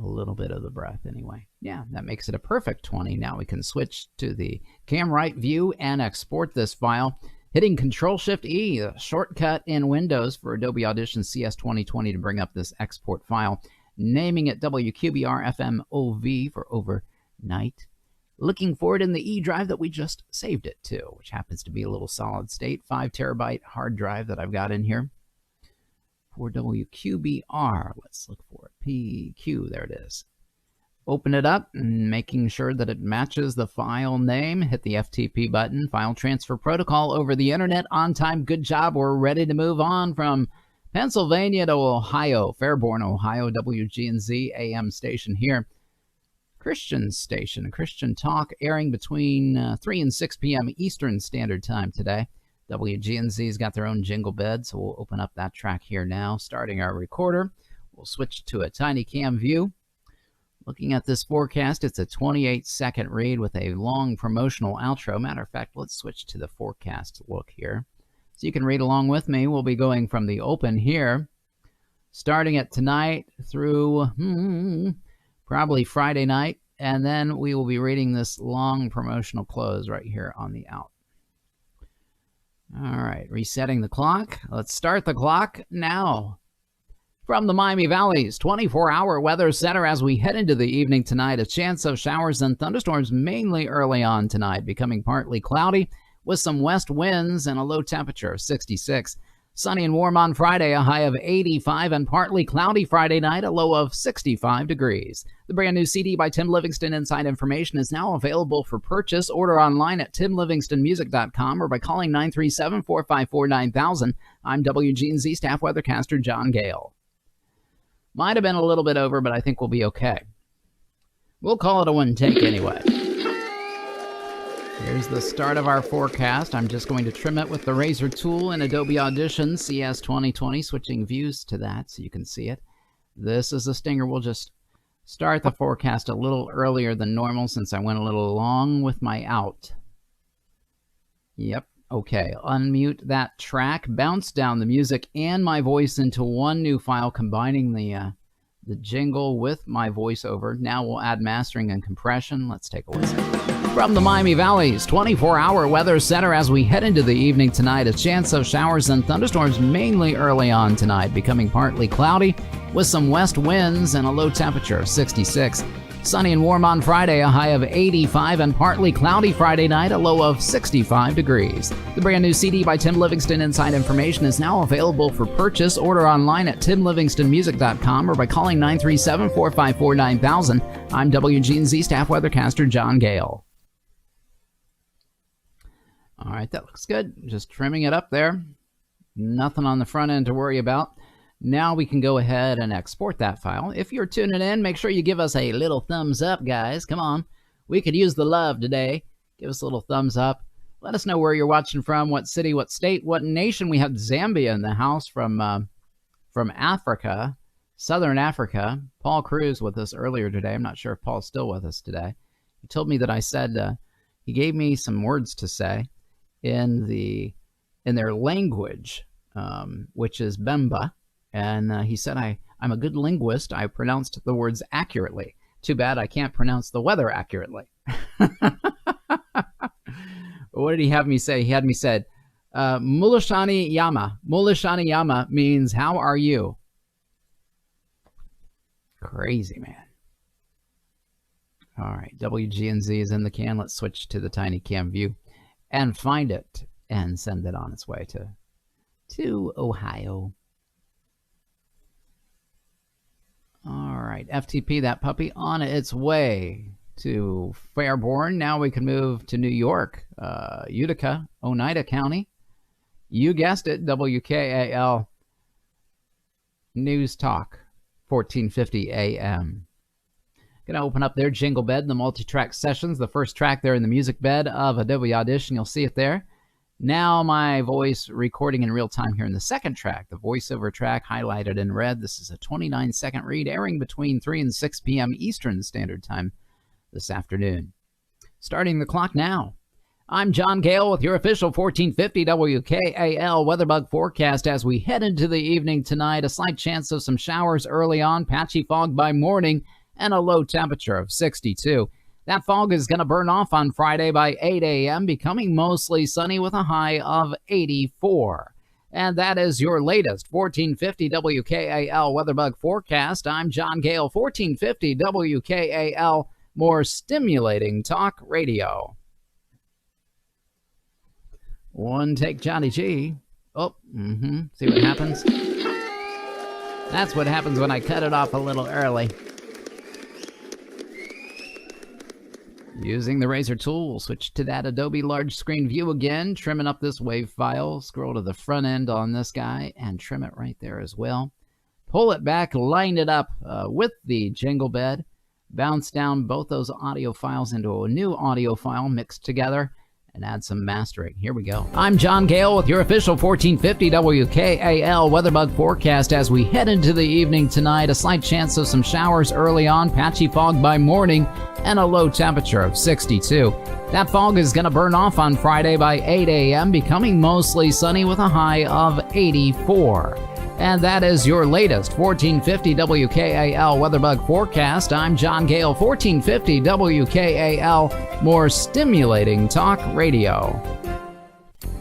A little bit of the breath anyway. Yeah, that makes it a perfect 20. Now we can switch to the cam right view and export this file. Hitting Control-Shift-E, a shortcut in Windows for Adobe Audition CS 2020 to bring up this export file. Naming it WQBR-FMOV for overnight. Looking for it in the E drive that we just saved it to, which happens to be a little solid state 5 terabyte hard drive that I've got in here. For WQBR, let's look for it. PQ, there it is. Open it up, making sure that it matches the file name. Hit the FTP button. File transfer protocol over the internet. On time, good job. We're ready to move on from Pennsylvania to Ohio. Fairborn, Ohio, WGNZ AM station here. Christian station, Christian talk, airing between 3 and 6 p.m. Eastern Standard Time today. WGNZ's got their own jingle bed, so we'll open up that track here now. Starting our recorder, we'll switch to a tiny cam view. Looking at this forecast, it's a 28-second read with a long promotional outro. Matter of fact, let's switch to the forecast look here. So you can read along with me. We'll be going from the open here, starting at tonight through probably Friday night, and then we will be reading this long promotional close right here on the out. All right, resetting the clock. Let's start the clock now. From the Miami Valley's 24-hour weather center, as we head into the evening tonight, a chance of showers and thunderstorms mainly early on tonight, becoming partly cloudy with some west winds and a low temperature of 66. Sunny and warm on Friday, a high of 85, and partly cloudy Friday night, a low of 65 degrees. The brand new CD by Tim Livingston, Inside Information, is now available for purchase. Order online at timlivingstonmusic.com or by calling 937-454-9000. I'm WGNZ staff weathercaster John Gale. Might have been a little bit over, but I think we'll be okay. We'll call it a one take anyway. Here's the start of our forecast. I'm just going to trim it with the razor tool in Adobe Audition CS 2020, switching views to that so you can see it. This is a stinger. We'll just start the forecast a little earlier than normal since I went a little long with my out. Yep. Okay. Unmute that track, bounce down the music and my voice into one new file, combining the jingle with my voiceover. Now we'll add mastering and compression. Let's take a listen. From the Miami Valley's 24-hour weather center, as we head into the evening tonight, a chance of showers and thunderstorms mainly early on tonight, becoming partly cloudy with some west winds and a low temperature of 66. Sunny and warm on Friday, a high of 85, and partly cloudy Friday night, a low of 65 degrees. The brand new CD by Tim Livingston, Inside Information, is now available for purchase. Order online at timlivingstonmusic.com or by calling 937-454-9000. I'm WGNZ staff weathercaster John Gale. All right, that looks good. Just trimming it up there. Nothing on the front end to worry about. Now we can go ahead and export that file. If you're tuning in, make sure you give us a little thumbs up, guys. Come on. We could use the love today. Give us a little thumbs up. Let us know where you're watching from, what city, what state, what nation. We have Zambia in the house from Africa, Southern Africa. Paul Cruz with us earlier today. I'm not sure if Paul's still with us today. He told me that I said, he gave me some words to say in their language, which is Bemba. And he said, I'm a good linguist. I pronounced the words accurately. Too bad I can't pronounce the weather accurately. What did he have me say? He had me said, Mulashani Yama. Mulashani Yama means, how are you? Crazy, man. All right, WGNZ is in the can. Let's switch to the tiny cam view and find it and send it on its way to Ohio. All right, FTP that puppy on its way to Fairborn. Now we can move to New York, Utica, Oneida County. You guessed it, WKAL News Talk 1450 AM. Going to open up their jingle bed in the multi-track sessions. The first track there in the music bed of Adobe Audition. You'll see it there. Now my voice recording in real time here in the second track, the voiceover track highlighted in red. This is a 29-second read airing between 3 and 6 p.m. Eastern Standard Time this afternoon. Starting the clock now. I'm John Gale with your official 1450 WKAL weatherbug forecast as we head into the evening tonight. A slight chance of some showers early on, patchy fog by morning, and a low temperature of 62. That fog is going to burn off on Friday by 8 a.m., becoming mostly sunny with a high of 84. And that is your latest 1450 WKAL weatherbug forecast. I'm John Gale, 1450 WKAL, more stimulating talk radio. One take, Johnny G. Oh, see what happens? That's what happens when I cut it off a little early. Using the razor tool, we'll switch to that Adobe large screen view again, trimming up this wave file, scroll to the front end on this guy, and trim it right there as well. Pull it back, line it up with the jingle bed, bounce down both those audio files into a new audio file mixed together, and add some mastering. Here we go. I'm John Gale with your official 1450 WKAL weatherbug forecast as we head into the evening tonight. A slight chance of some showers early on, patchy fog by morning, and a low temperature of 62. That fog is going to burn off on Friday by 8 a.m., becoming mostly sunny with a high of 84. And that is your latest 1450 WKAL weatherbug forecast. I'm John Gale, 1450 WKAL, more stimulating talk radio.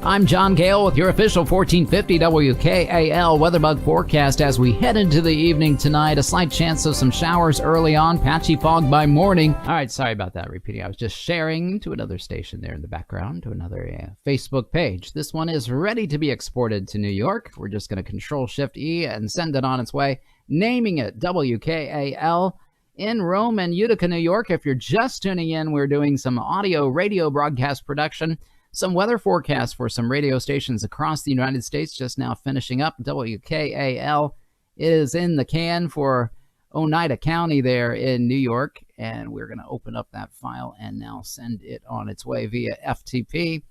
I'm John Gale with your official 1450 WKAL weatherbug forecast as we head into the evening tonight. A slight chance of some showers early on, patchy fog by morning. All right, sorry about that repeating. I was just sharing to another station there in the background, to another Facebook page. This one is ready to be exported to New York. We're just going to Control-Shift-E and send it on its way, naming it WKAL. In Rome and Utica, New York. If you're just tuning in, we're doing some audio radio broadcast production. Some weather forecasts for some radio stations across the United States just now finishing up. WKAL is in the can for Oneida County there in New York, and we're going to open up that file and now send it on its way via FTP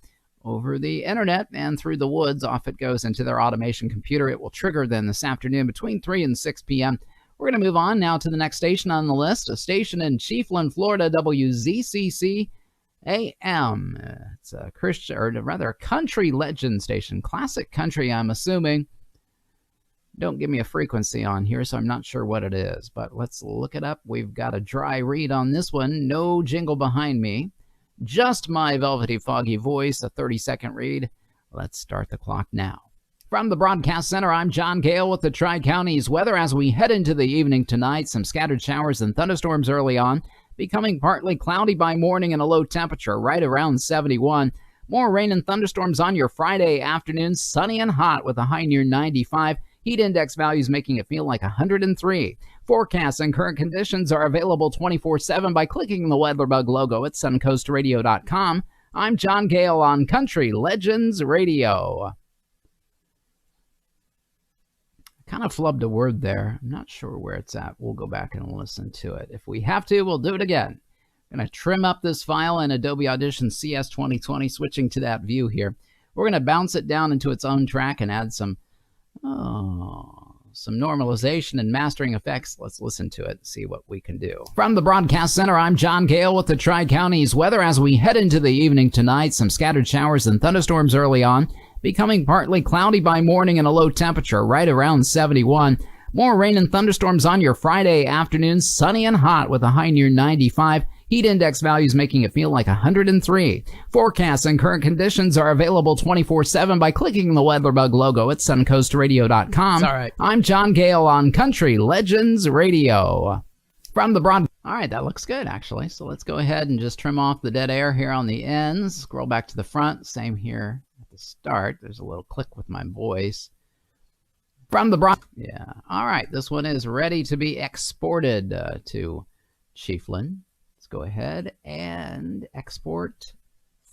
over the internet and through the woods. Off it goes into their automation computer. It will trigger then this afternoon between 3 and 6 p.m. We're going to move on now to the next station on the list, a station in Chiefland, Florida, WZCC AM. It's a Christian, or rather a country legend station. Classic country, I'm assuming. Don't give me a frequency on here, so I'm not sure what it is, but let's look it up. We've got a dry read on this one. No jingle behind me. Just my velvety, foggy voice, a 30-second read. Let's start the clock now. From the Broadcast Center, I'm John Gale with the Tri-Counties weather as we head into the evening tonight. Some scattered showers and thunderstorms early on, becoming partly cloudy by morning and a low temperature right around 71. More rain and thunderstorms on your Friday afternoon, sunny and hot with a high near 95. Heat index values making it feel like 103. Forecasts and current conditions are available 24/7 by clicking the WeatherBug logo at suncoastradio.com. I'm John Gale on Country Legends Radio. Kind of flubbed a word there. I'm not sure where it's at. We'll go back and listen to it. If we have to, we'll do it again. I'm going to trim up this file in Adobe Audition CS 2020, switching to that view here. We're going to bounce it down into its own track and add some normalization and mastering effects. Let's listen to it and see what we can do. From the Broadcast Center, I'm John Gale with the Tri-Counties weather as we head into the evening tonight. Some scattered showers and thunderstorms early on, becoming partly cloudy by morning and a low temperature right around 71. More rain and thunderstorms on your Friday afternoon, sunny and hot with a high near 95. Heat index values making it feel like 103. Forecasts and current conditions are available 24/7 by clicking the WeatherBug logo at suncoastradio.com. All right. I'm John Gale on Country Legends Radio. From the All right, that looks good, actually. So let's go ahead and just trim off the dead air here on the ends. Scroll back to the front. Same here at the start. There's a little click with my voice. From the Yeah. All right, this one is ready to be exported to Chiefland. Let's go ahead and export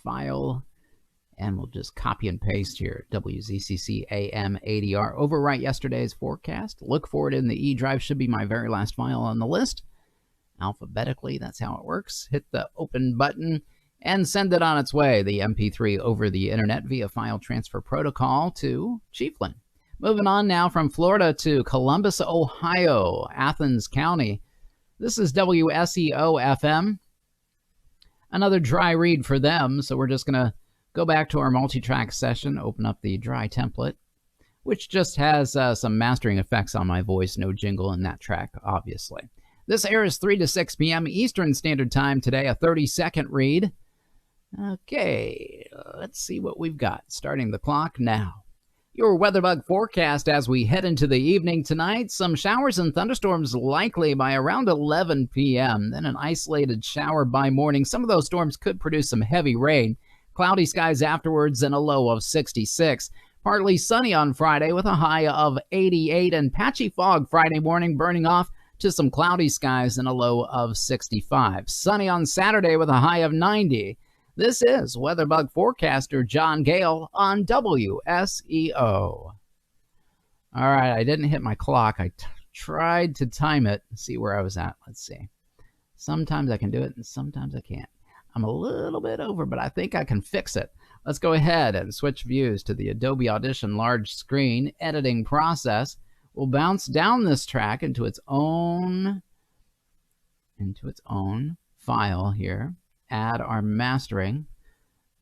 file And we'll just copy and paste here. WZCC AM 80R. Overwrite yesterday's forecast. Look for it in the E drive. Should be my very last file on the list. Alphabetically, that's how it works. Hit the open button and send it on its way, the MP3 over the internet via file transfer protocol to Chiefland. Moving on now from Florida to Columbus, Ohio, Athens County. This is WSEO-FM. Another dry read for them, so we're just going to go back to our multi-track session, open up the dry template, which just has some mastering effects on my voice, no jingle in that track, obviously. This airs 3 to 6 p.m. Eastern Standard Time today, a 30-second read. Okay, let's see what we've got. Starting the clock now. Your WeatherBug forecast as we head into the evening tonight. Some showers and thunderstorms likely by around 11 p.m. Then an isolated shower by morning. Some of those storms could produce some heavy rain. Cloudy skies afterwards and a low of 66. Partly sunny on Friday with a high of 88 and patchy fog Friday morning burning off to some cloudy skies and a low of 65. Sunny on Saturday with a high of 90. This is WeatherBug forecaster John Gale on WSEO. All right, I didn't hit my clock. I tried to time it and see where I was at. Let's see. Sometimes I can do it and sometimes I can't. I'm a little bit over, but I think I can fix it. Let's go ahead and switch views to the Adobe Audition large screen editing process. We'll bounce down this track into its own file here. Add our mastering.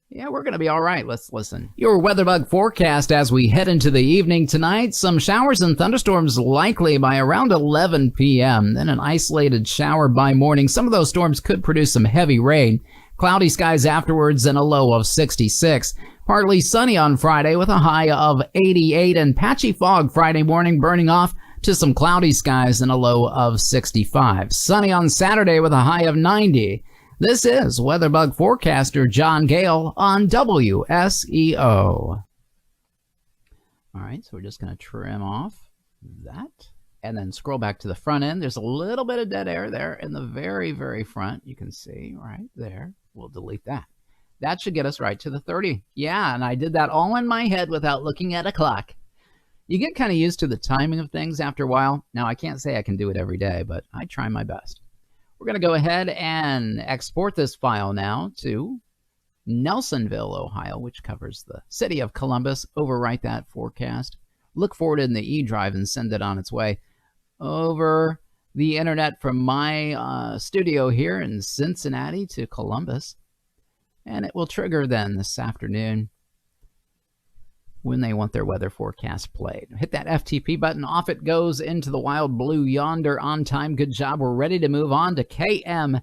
Yeah, we're going to be all right. Let's listen. Your WeatherBug forecast as we head into the evening tonight. Some showers and thunderstorms likely by around 11 p.m. Then an isolated shower by morning. Some of those storms could produce some heavy rain. Cloudy skies afterwards and a low of 66. Partly sunny on Friday with a high of 88 and patchy fog Friday morning burning off to some cloudy skies and a low of 65. Sunny on Saturday with a high of 90. This is WeatherBug forecaster John Gale on WSEO. All right, so we're just going to trim off that and then scroll back to the front end. There's a little bit of dead air there in the very, very front. You can see right there. We'll delete that. That should get us right to the 30. Yeah, and I did that all in my head without looking at a clock. You get kind of used to the timing of things after a while. Now, I can't say I can do it every day, but I try my best. We're going to go ahead and export this file now to Nelsonville, Ohio, which covers the city of Columbus. Overwrite that forecast. Look for it in the E drive and send it on its way over the internet from my studio here in Cincinnati to Columbus. And it will trigger then this afternoon when they want their weather forecast played. Hit that FTP button. Off it goes into the wild blue yonder on time. Good job. We're ready to move on to KMHM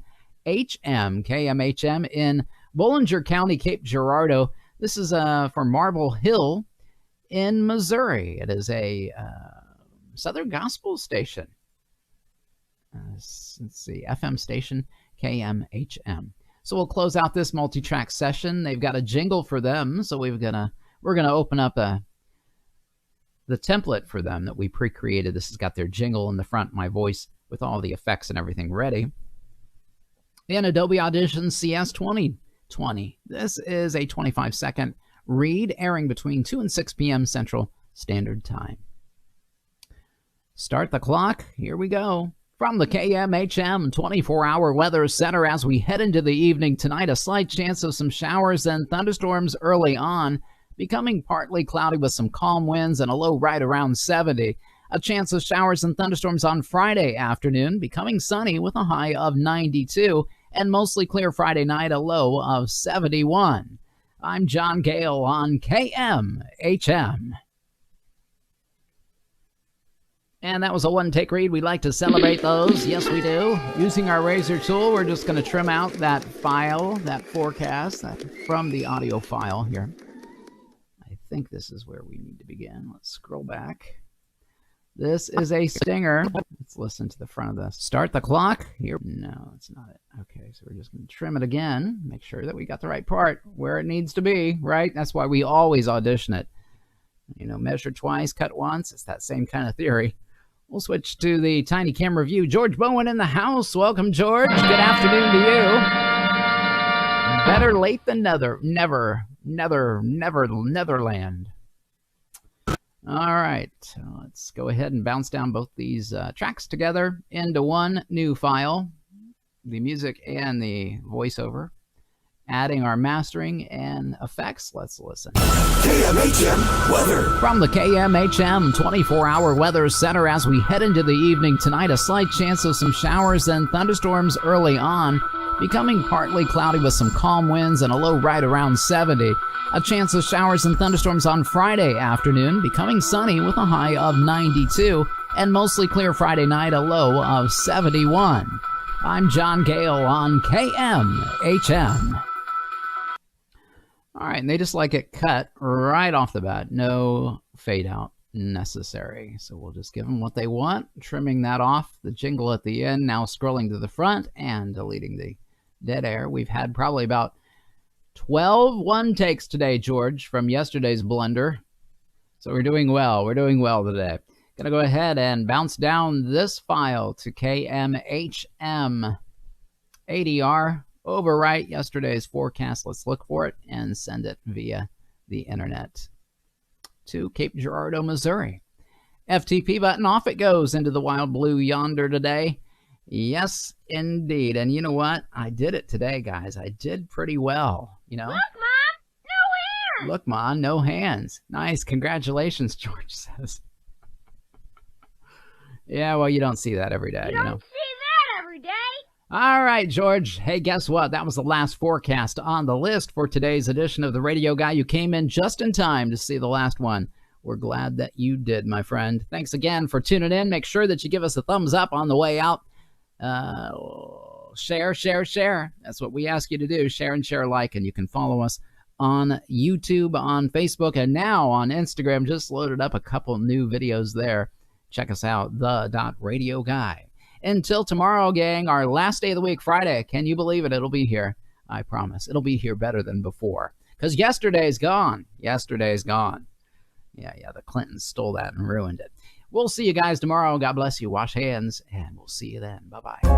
in Bollinger County, Cape Girardeau. This is for Marble Hill in Missouri. It is a Southern Gospel station. Let's see, FM station, KMHM. So we'll close out this multi-track session. They've got a jingle for them, so we're gonna open up the template for them that we pre-created. This has got their jingle in the front, my voice with all the effects and everything ready. In Adobe Audition CS 2020. This is a 25-second read airing between 2 and 6 p.m. Central Standard Time. Start the clock. Here we go. From the KMHM 24-hour weather center as we head into the evening tonight, a slight chance of some showers and thunderstorms early on, becoming partly cloudy with some calm winds and a low right around 70. A chance of showers and thunderstorms on Friday afternoon, becoming sunny with a high of 92, and mostly clear Friday night, a low of 71. I'm John Gale on KMHM. And that was a one-take read. We like to celebrate those. Yes, we do. Using our razor tool, we're just going to trim out that file, that forecast, from the audio file here. I think this is where we need to begin. Let's scroll back. This is a stinger. Let's listen to the front of this. Start the clock. Here. No, that's not it. Okay, so we're just going to trim it again. Make sure that we got the right part where it needs to be, right? That's why we always audition it. You know, measure twice, cut once. It's that same kind of theory. We'll switch to the tiny camera view. George Bowen in the house. Welcome, George. Good afternoon to you. Better late than never. Netherland. All right, let's go ahead and bounce down both these tracks together into one new file, the music and the voiceover. Adding our mastering and effects. Let's listen. KMHM weather. From the KMHM 24-hour weather center, as we head into the evening tonight, a slight chance of some showers and thunderstorms early on, becoming partly cloudy with some calm winds and a low right around 70. A chance of showers and thunderstorms on Friday afternoon, becoming sunny with a high of 92, and mostly clear Friday night, a low of 71. I'm John Gale on KMHM. All right, and they just like it cut right off the bat. No fade out necessary. So we'll just give them what they want, trimming that off, the jingle at the end, now scrolling to the front and deleting the dead air. We've had probably about 12 one takes today, George, from yesterday's blunder. So we're doing well. We're doing well today. Going to go ahead and bounce down this file to KMHM ADR. Overwrite yesterday's forecast. Let's look for it and send it via the internet to Cape Girardeau, Missouri. FTP button, off it goes into the wild blue yonder today. Yes, indeed. And you know what? I did it today, guys. I did pretty well, you know. Look, Mom, no hands. Look, Mom, no hands. Nice. Congratulations, George says. Yeah, well, you don't see that every day, You don't see that every day. All right, George. Hey, guess what? That was the last forecast on the list for today's edition of the Radio Guy. You came in just in time to see the last one. We're glad that you did, my friend. Thanks again for tuning in. Make sure that you give us a thumbs up on the way out. Share. That's what we ask you to do. Share and share like, and you can follow us on YouTube, on Facebook, and now on Instagram. Just loaded up a couple new videos there. Check us out, the.radio guy. Until tomorrow, gang, our last day of the week, Friday. Can you believe it? It'll be here. I promise. It'll be here better than before. Because yesterday's gone. Yesterday's gone. Yeah, the Clintons stole that and ruined it. We'll see you guys tomorrow. God bless you. Wash hands, and we'll see you then. Bye-bye.